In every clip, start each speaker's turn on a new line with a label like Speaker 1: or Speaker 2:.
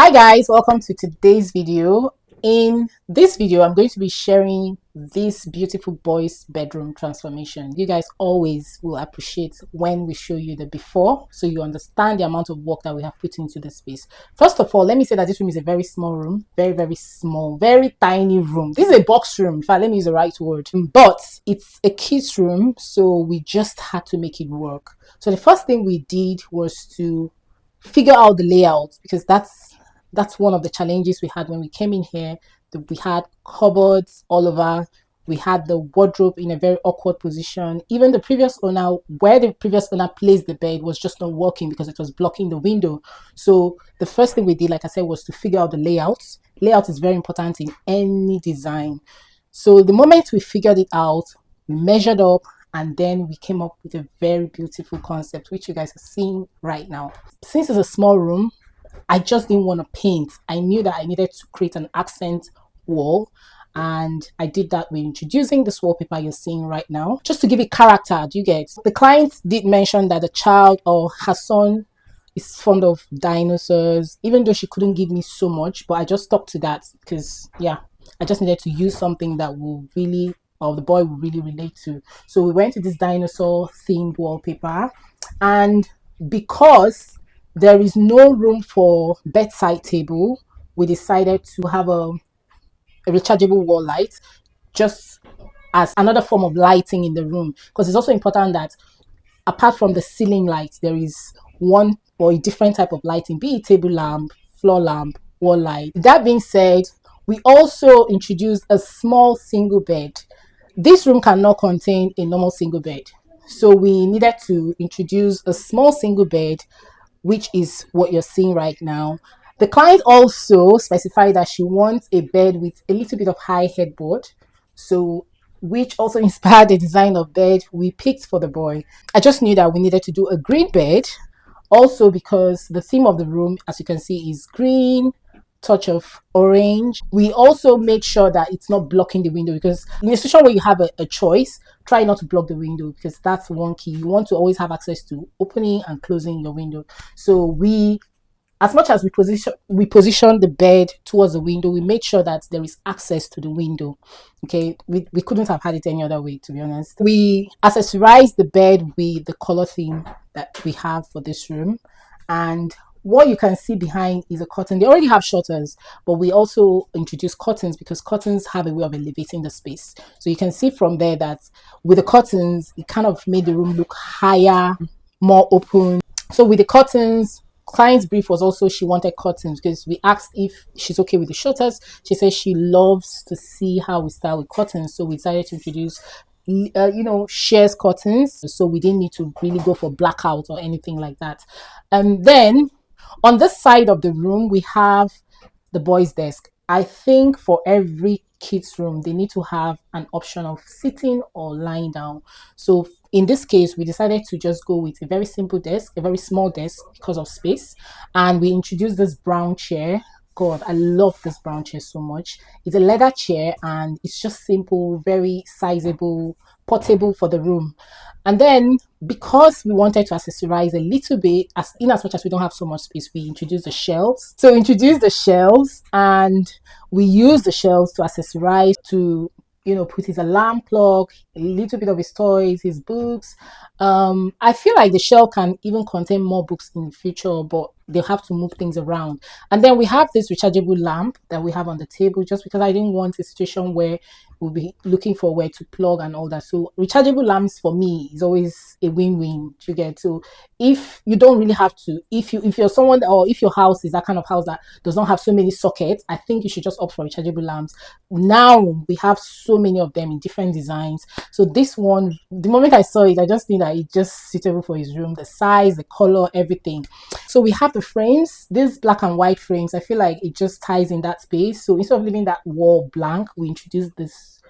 Speaker 1: Hi guys, welcome to today's video. In this video, I'm going to be sharing this beautiful boy's bedroom transformation. You guys always will appreciate when we show you the before, so you understand the amount of work that we have put into this space. First of all, let me say that this room is a very small room, very small, very tiny room. This is a box room. In fact, let me use the right word, but it's a kid's room, so we just had to make it work. So the first thing we did was to figure out the layout, because that's one of the challenges we had when we came in here. We had cupboards all over. We had the wardrobe in a very awkward position. Even the previous owner, where the previous owner placed the bed, was just not working because it was blocking the window. So the first thing we did, like I said, was to figure out the layout. Layout is very important in any design. So the moment we figured it out, we measured up, and then we came up with a very beautiful concept, which you guys are seeing right now. Since it's a small room, I just didn't want to paint. I knew that I needed to create an accent wall, and I did that with introducing this wallpaper you're seeing right now, just to give it character. Do you get? The client did mention that the child, or her son, is fond of dinosaurs, even though she couldn't give me so much, but I just stuck to that because, yeah, I just needed to use something that will really, or the boy will really relate to. So we went to this dinosaur-themed wallpaper, and because there is no room for bedside table, we decided to have a rechargeable wall light, just as another form of lighting in the room, because it's also important that apart from the ceiling lights, there is one or a different type of lighting, be it table lamp, floor lamp, wall light. That being said, we also introduced a small single bed. This room cannot contain a normal single bed, so we needed to introduce a small single bed, which is what you're seeing right now. The client also specified that she wants a bed with a little bit of high headboard, so which also inspired the design of bed we picked for the boy. I just knew that we needed to do a green bed, also because the theme of the room, as you can see, is green, touch of orange. We also made sure that it's not blocking the window, because in a situation where you have a choice, try not to block the window, because that's one key. You want to always have access to opening and closing your window. So we, as much as we position the bed towards the window, we made sure that there is access to the window. Okay, we couldn't have had it any other way, to be honest. We accessorized the bed with the color theme that we have for this room, and what you can see behind is a curtain. They already have shutters, but we also introduced curtains because curtains have a way of elevating the space. So you can see from there that with the curtains, it kind of made the room look higher, more open. So with the curtains, client's brief was also she wanted curtains, because we asked if she's okay with the shutters. She says she loves to see how we start with curtains, so we decided to introduce shares curtains, so we didn't need to really go for blackout or anything like that. And then on this side of the room, we have the boys' desk. I think for every kid's room, they need to have an option of sitting or lying down. So in this case, we decided to just go with a very simple desk, a very small desk because of space. And we introduced this brown chair. God, I love this brown chair so much. It's a leather chair, and it's just simple, very sizable, portable for the room. And then, because we wanted to accessorize a little bit, as much as we don't have so much space, we introduced the shelves. So we introduced the shelves, and we used the shelves to accessorize, to put his alarm clock, a little bit of his toys, his books. I feel like the shelf can even contain more books in the future, but they'll have to move things around. And then we have this rechargeable lamp that we have on the table, just because I didn't want a situation where we'll be looking for where to plug and all that. So rechargeable lamps for me is always a win-win. You get? So if you don't really have to, if you're someone, or if your house is that kind of house that does not have so many sockets, I think you should just opt for rechargeable lamps. Now we have so many of them in different designs. So this one, the moment I saw it, I just think that it's just suitable for his room, the size, the color, everything. So we have the frames, these black and white frames. I feel like it just ties in that space. So instead of leaving that wall blank, we introduced this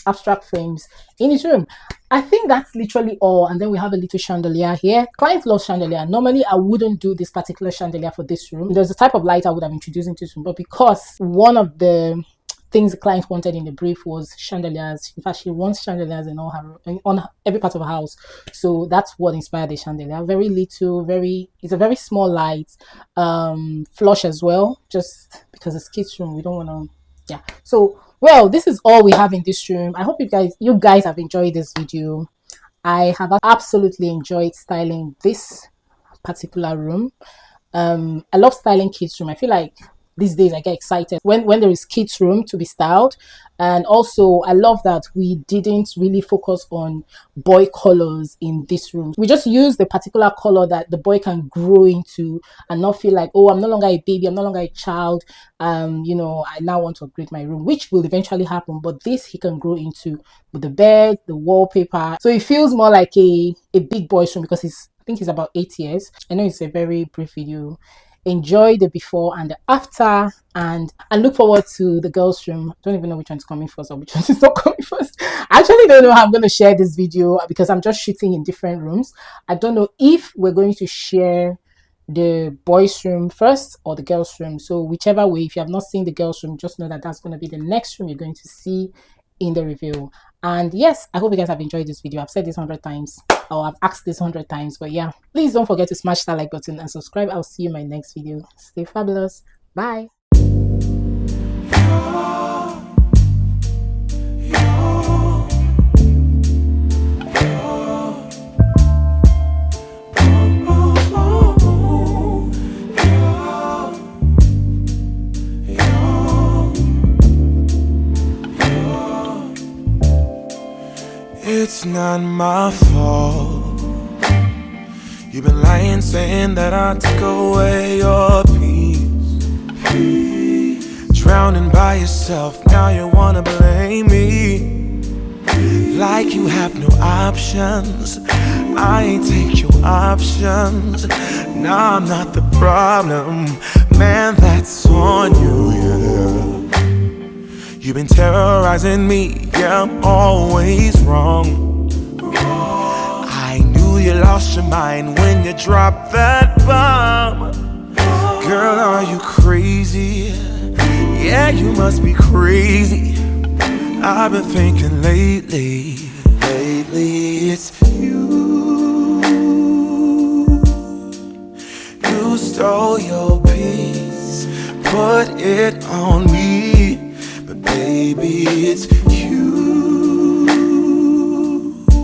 Speaker 1: abstract frames in his room. I think that's literally all. And then we have a little chandelier here. Clients love chandelier. Normally I wouldn't do this particular chandelier for this room. There's a type of light I would have introduced into this room, but because one of the things the client wanted in the brief was chandeliers. In fact, she wants chandeliers in all her on every part of her house. So that's what inspired the chandelier. Very little, it's a very small light, flush as well, just because it's kids' room. We don't want to, yeah. So well, this is all we have in this room. I hope you guys have enjoyed this video. I have absolutely enjoyed styling this particular room. I love styling kids room. I feel like these days I get excited when there is kids room to be styled. And also I love that we didn't really focus on boy colors in this room. We just use the particular color that the boy can grow into and not feel like, oh, I'm no longer a baby, I'm no longer a child, you know, I now want to upgrade my room, which will eventually happen. But this he can grow into with the bed, the wallpaper, so it feels more like a big boy's room, because I think he's about 8 years. I know it's a very brief video. Enjoy the before and the after, and look forward to the girls' room. I don't even know which one's coming first or which one is not coming first. I actually don't know how I'm going to share this video because I'm just shooting in different rooms. I don't know if we're going to share the boys' room first or the girls' room. So whichever way, if you have not seen the girls' room, just know that that's going to be the next room you're going to see in the review. And yes, I hope you guys have enjoyed this video. I've said this 100 times, or I've asked this 100 times, but yeah, please don't forget to smash that like button and subscribe. I'll see you in my next video. Stay fabulous. Bye.
Speaker 2: It's not my fault. You've been lying, saying that I took away your peace. Drowning by yourself, now you wanna blame me. Like you have no options. I ain't take your options. Nah, I'm not the problem. Man, that's on you, yeah. You've been terrorizing me, yeah, I'm always wrong. I knew you lost your mind when you dropped that bomb. Girl, are you crazy? Yeah, you must be crazy. I've been thinking lately it's you. You stole your peace, put it on me. Baby, it's